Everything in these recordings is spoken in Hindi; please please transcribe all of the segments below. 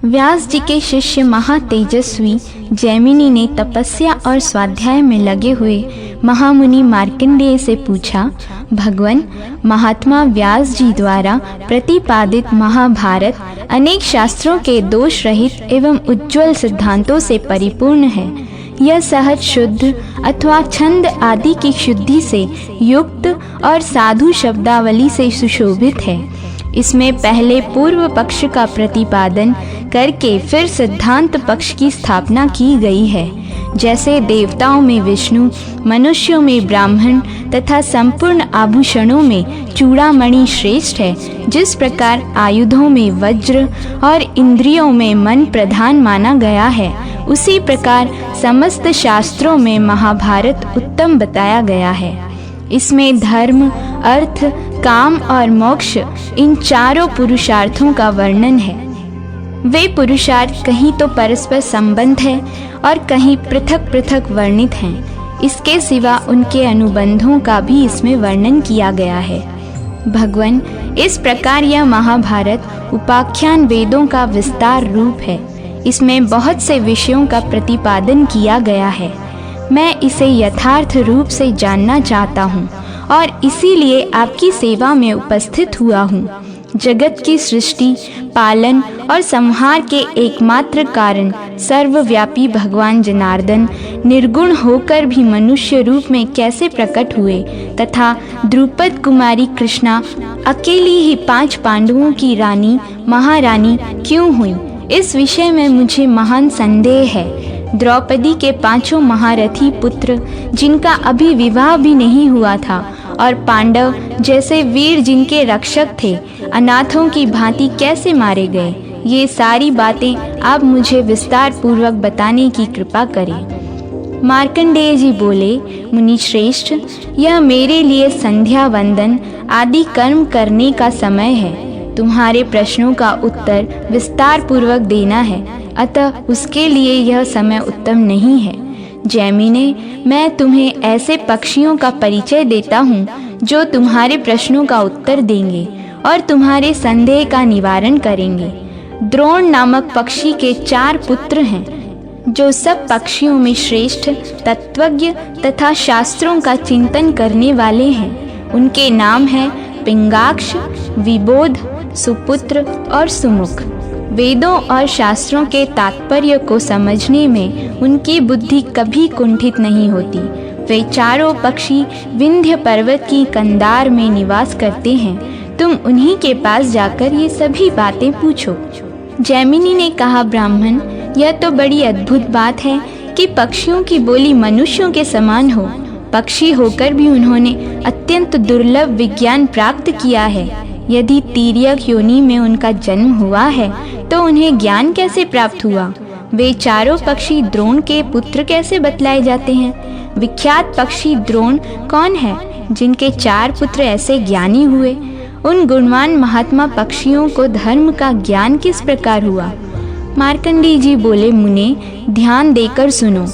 व्यास जी के शिष्य महातेजस्वी जैमिनी ने तपस्या और स्वाध्याय में लगे हुए महामुनि मार्कंडेय से पूछा, भगवान, महात्मा व्यास जी द्वारा प्रतिपादित महाभारत अनेक शास्त्रों के दोष रहित एवं उज्ज्वल सिद्धांतों से परिपूर्ण है। यह सहज शुद्ध अथवा छंद आदि की शुद्धि से युक्त और साधु शब्दावली से सुशोभित है। इसमें पहले पूर्व पक्ष का प्रतिपादन करके फिर सिद्धांत पक्ष की स्थापना की गई है। जैसे देवताओं में विष्णु, मनुष्यों में ब्राह्मण तथा संपूर्ण आभूषणों में चूड़ामणि श्रेष्ठ है, जिस प्रकार आयुधों में वज्र और इंद्रियों में मन प्रधान माना गया है, उसी प्रकार समस्त शास्त्रों में महाभारत उत्तम बताया गया है। इसमें धर्म, अर्थ, काम और मोक्ष इन चारों पुरुषार्थों का वर्णन है। वे पुरुषार्थ कहीं तो परस्पर संबंध है और कहीं पृथक पृथक वर्णित हैं। इसके सिवा उनके अनुबंधों का भी इसमें वर्णन किया गया है। भगवान, इस प्रकार यह महाभारत उपाख्यान वेदों का विस्तार रूप है। इसमें बहुत से विषयों का प्रतिपादन किया गया है। मैं इसे यथार्थ रूप से जानना चाहता हूँ और इसीलिए आपकी सेवा में उपस्थित हुआ हूँ। जगत की सृष्टि, पालन और संहार के एकमात्र कारण सर्वव्यापी भगवान जनार्दन निर्गुण होकर भी मनुष्य रूप में कैसे प्रकट हुए तथा द्रुपद कुमारी कृष्णा अकेली ही 5 पांडवों की रानी महारानी क्यों हुई, इस विषय में मुझे महान संदेह है। द्रौपदी के 5 महारथी पुत्र जिनका अभी विवाह भी नहीं हुआ था और पांडव जैसे वीर जिनके रक्षक थे अनाथों की भांति कैसे मारे गए, ये सारी बातें आप मुझे विस्तार पूर्वक बताने की कृपा करें। मार्कंडेय जी बोले, मुनि श्रेष्ठ, यह मेरे लिए संध्या वंदन आदि कर्म करने का समय है। तुम्हारे प्रश्नों का उत्तर विस्तार पूर्वक देना है, अतः उसके लिए यह समय उत्तम नहीं है। जैमिने, मैं तुम्हें ऐसे पक्षियों का परिचय देता हूँ जो तुम्हारे प्रश्नों का उत्तर देंगे और तुम्हारे संदेह का निवारण करेंगे। द्रोण नामक पक्षी के 4 पुत्र हैं, जो सब पक्षियों में श्रेष्ठ, तत्वज्ञ तथा शास्त्रों का चिंतन करने वाले हैं। उनके नाम हैं पिंगाक्ष, विबोध, सुपुत्र और सुमुख। वेदों और शास्त्रों के तात्पर्य को समझने में उनकी बुद्धि कभी कुंठित नहीं होती। वे चारों पक्षी विंध्य पर्वत की कंदार में निवास करते हैं। तुम उन्हीं के पास जाकर ये सभी बातें पूछो। जैमिनी ने कहा, ब्राह्मण, यह तो बड़ी अद्भुत बात है कि पक्षियों की बोली मनुष्यों के समान हो। पक्षी होकर भी उन्होंने अत्यंत दुर्लभ विज्ञान प्राप्त किया है। यदि तिर्यक योनि में उनका जन्म हुआ है तो उन्हें ज्ञान कैसे प्राप्त हुआ? वे चारों पक्षी द्रोण के पुत्र कैसे बतलाए जाते हैं? विख्यात पक्षी द्रोण कौन है जिनके 4 पुत्र ऐसे ज्ञानी हुए? उन गुणवान महात्मा पक्षियों को धर्म का ज्ञान किस प्रकार हुआ? मार्कंडेय जी बोले, मुने, ध्यान देकर सुनो।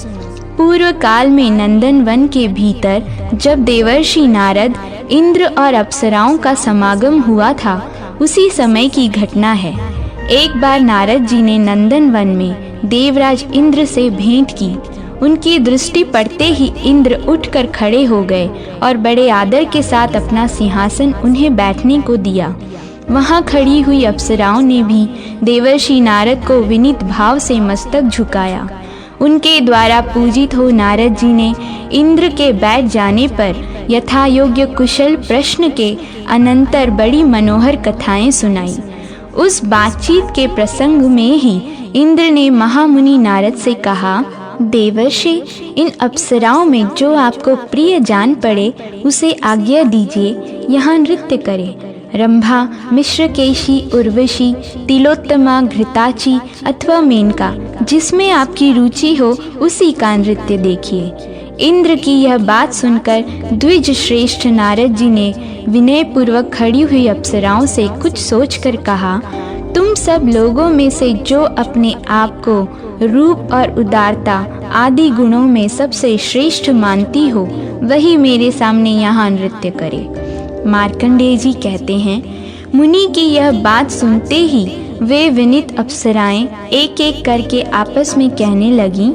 पूर्व काल में नंदन वन के भीतर जब देवर्षि नारद, इंद्र और अप्सराओं का समागम हुआ था, उसी समय की घटना है। एक बार नारद जी ने नंदन वन में देवराज इंद्र से भेंट की। उनकी दृष्टि पड़ते ही इंद्र उठकर खड़े हो गए और बड़े आदर के साथ अपना सिंहासन उन्हें बैठने को दिया। वहाँ खड़ी हुई अप्सराओं ने भी देवर्षि नारद को विनीत भाव से मस्तक झुकाया। उनके द्वारा पूजित हो नारद जी ने इंद्र के बैठ जाने पर यथा योग्य कुशल प्रश्न के अनंतर बड़ी मनोहर कथाएं सुनाई। उस बातचीत के प्रसंग में ही इंद्र ने महामुनि नारद से कहा, देवर्षि, इन अप्सराओं में जो आपको प्रिय जान पड़े उसे आज्ञा दीजिए यहाँ नृत्य करे। रंभा, मिश्रकेशी, उर्वशी, तिलोत्तमा, घृताची अथवा मेनका, जिसमें आपकी रुचि हो उसी का नृत्य देखिए। इंद्र की यह बात सुनकर द्विज श्रेष्ठ नारद जी ने विनय पूर्वक खड़ी हुई अप्सराओं से कुछ सोचकर कहा, तुम सब लोगों में से जो अपने आप को रूप और उदारता आदि गुणों में सबसे श्रेष्ठ मानती हो, वही मेरे सामने यहाँ नृत्य करे। मार्कंडेय जी कहते हैं, मुनि की यह बात सुनते ही वे विनीत अप्सराएं एक एक करके आपस में कहने लगीं,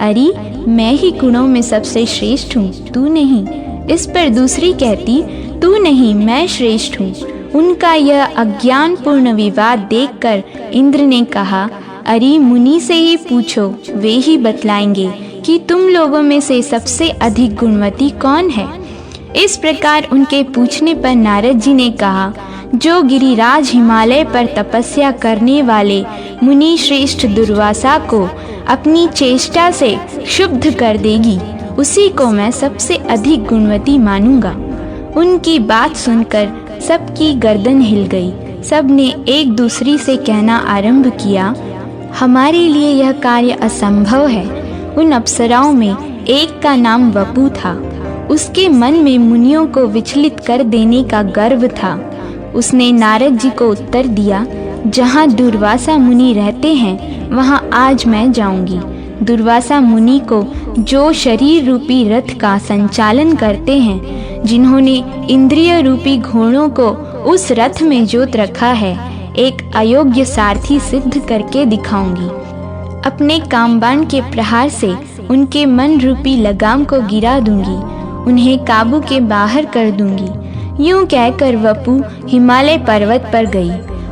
अरे मैं ही गुणों में सबसे श्रेष्ठ हूँ, तू नहीं। इस पर दूसरी कहती, तू नहीं, मैं श्रेष्ठ हूँ। उनका यह अज्ञानपूर्ण विवाद देखकर इंद्र ने कहा, अरे मुनि से ही पूछो, वे ही बतलाएंगे कि तुम लोगों में से सबसे अधिक गुणवती कौन है। इस प्रकार उनके पूछने पर नारद जी ने कहा, जो गिरिराज हिमालय पर तपस्या करने वाले मुनि श्रेष्ठ दुर्वासा को अपनी चेष्टा से क्षुब्ध कर देगी, उसी को मैं सबसे अधिक गुणवती मानूंगा। उनकी बात सुनकर सबकी गर्दन हिल गई। सब ने एक दूसरी से कहना आरंभ किया, हमारे लिए यह कार्य असंभव है। उन अप्सराओं में एक का नाम वपु था। उसके मन में मुनियों को विचलित कर देने का गर्व था। उसने नारद जी को उत्तर दिया, जहाँ दुर्वासा मुनि रहते हैं वहाँ आज मैं जाऊंगी। दुर्वासा मुनि को जो शरीर रूपी रथ का संचालन करते हैं, जिन्होंने इंद्रिय रूपी घोड़ों को उस रथ में जोत रखा है, एक अयोग्य सारथी सिद्ध करके दिखाऊंगी। अपने कामबाण के प्रहार से उनके मन रूपी लगाम को गिरा दूंगी, उन्हें काबू के बाहर कर दूंगी। यूं कहकर वपु हिमालय पर्वत पर गई।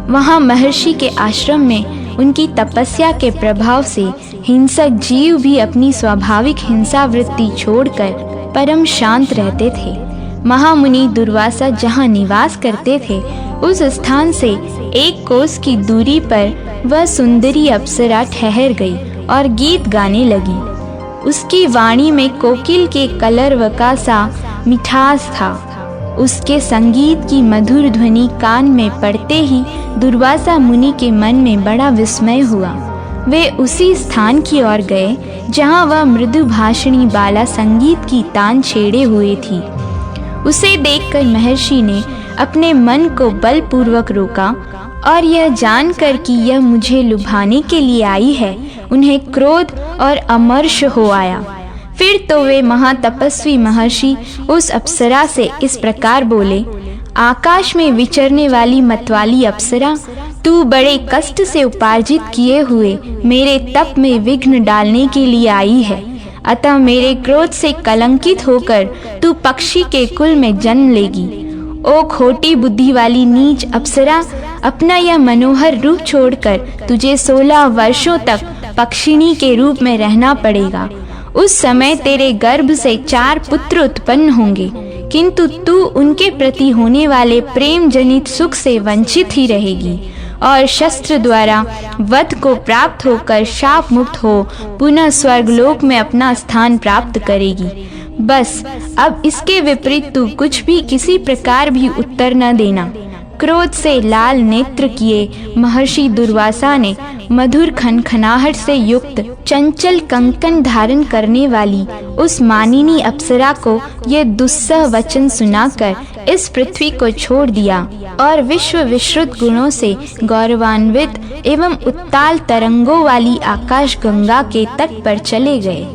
वहां महर्षि के आश्रम में उनकी तपस्या के प्रभाव से हिंसक जीव भी अपनी स्वाभाविक हिंसा वृत्ति छोड़कर परम शांत रहते थे। महामुनि दुर्वासा जहाँ निवास करते थे, उस स्थान से एक कोस की दूरी पर वह सुंदरी अप्सरा ठहर गई और गीत गाने लगी। उसकी वाणी में कोकिल के कलरव का सा मिठास था। उसके संगीत की मधुर ध्वनि कान में पड़ते ही दुर्वासा मुनि के मन में बड़ा विस्मय हुआ। वे उसी स्थान की ओर गए जहाँ वह मृदु भाषणी बाला संगीत की तान छेड़े हुए थी। उसे देखकर महर्षि ने अपने मन को बलपूर्वक रोका और यह जानकर कि यह मुझे लुभाने के लिए आई है, उन्हें क्रोध और अमर्ष हो आया। फिर तो वे महातपस्वी महर्षि उस अप्सरा से इस प्रकार बोले, आकाश में विचरने वाली मतवाली अप्सरा, तू बड़े कष्ट से उपार्जित किए हुए मेरे तप में विघ्न डालने के लिए आई है। अतः मेरे क्रोध से कलंकित होकर तू पक्षी के कुल में जन्म लेगी। ओ खोटी बुद्धि वाली नीच अप्सरा, अपना यह मनोहर रूप छोड़कर तुझे 16 वर्षों तक पक्षिणी के रूप में रहना पड़ेगा। उस समय तेरे गर्भ से 4 पुत्र उत्पन्न होंगे, किंतु तू उनके प्रति होने वाले प्रेम जनित सुख से वंचित ही रहेगी और शस्त्र द्वारा वध को प्राप्त होकर शाप मुक्त हो पुनः स्वर्गलोक में अपना स्थान प्राप्त करेगी। बस अब इसके विपरीत तू कुछ भी किसी प्रकार भी उत्तर न देना। क्रोध से लाल नेत्र किए महर्षि दुर्वासा ने मधुर खनखनाहट से युक्त चंचल कंकन धारण करने वाली उस मानिनी अप्सरा को ये दुस्सह वचन सुनाकर इस पृथ्वी को छोड़ दिया और विश्व विश्रुत गुणों से गौरवान्वित एवं उत्ताल तरंगों वाली आकाश गंगा के तट पर चले गए।